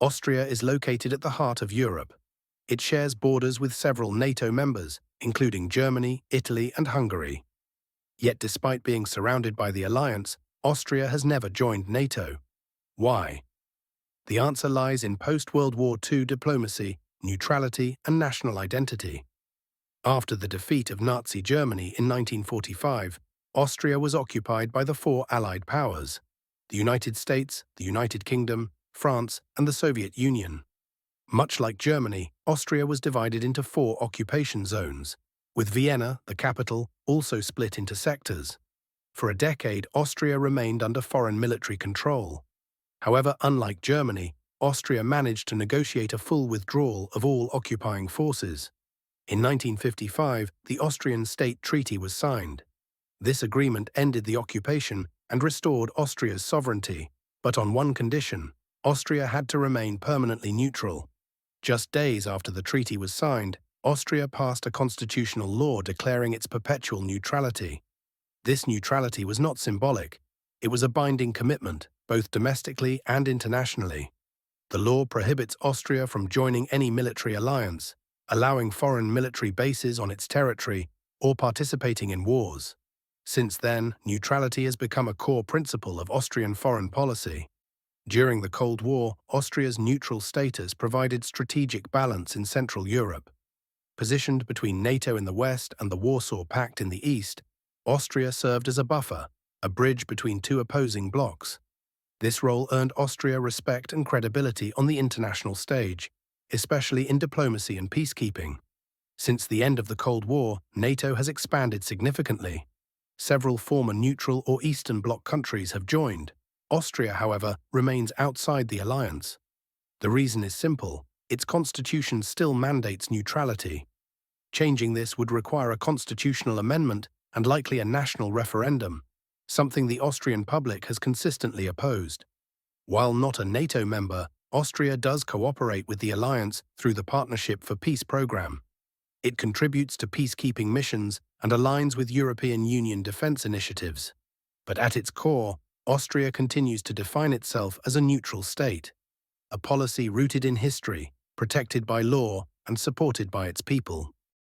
Austria is located at the heart of Europe. It shares borders with several NATO members, including Germany, Italy, and Hungary. Yet despite being surrounded by the alliance, Austria has never joined NATO. Why? The answer lies in post-World War II diplomacy, neutrality, and national identity. After the defeat of Nazi Germany in 1945, Austria was occupied by the four Allied powers: the United States, the United Kingdom, France, and the Soviet Union. Much like Germany, Austria was divided into four occupation zones, with Vienna, the capital, also split into sectors. For a decade, Austria remained under foreign military control. However, unlike Germany, Austria managed to negotiate a full withdrawal of all occupying forces. In 1955, the Austrian State Treaty was signed. This agreement ended the occupation and restored Austria's sovereignty, but on one condition: Austria had to remain permanently neutral. Just days after the treaty was signed, Austria passed a constitutional law declaring its perpetual neutrality. This neutrality was not symbolic. It was a binding commitment, both domestically and internationally. The law prohibits Austria from joining any military alliance, allowing foreign military bases on its territory, or participating in wars. Since then, neutrality has become a core principle of Austrian foreign policy. During the Cold War, Austria's neutral status provided strategic balance in Central Europe. Positioned between NATO in the west and the Warsaw Pact in the east, Austria served as a buffer, a bridge between two opposing blocs. This role earned Austria respect and credibility on the international stage, especially in diplomacy and peacekeeping. Since the end of the Cold War, NATO has expanded significantly. Several former neutral or Eastern Bloc countries have joined. Austria, however, remains outside the alliance. The reason is simple: its constitution still mandates neutrality. Changing this would require a constitutional amendment and likely a national referendum, something the Austrian public has consistently opposed. While not a NATO member, Austria does cooperate with the alliance through the Partnership for Peace program. It contributes to peacekeeping missions and aligns with European Union defense initiatives. But at its core, Austria continues to define itself as a neutral state, a policy rooted in history, protected by law, and supported by its people.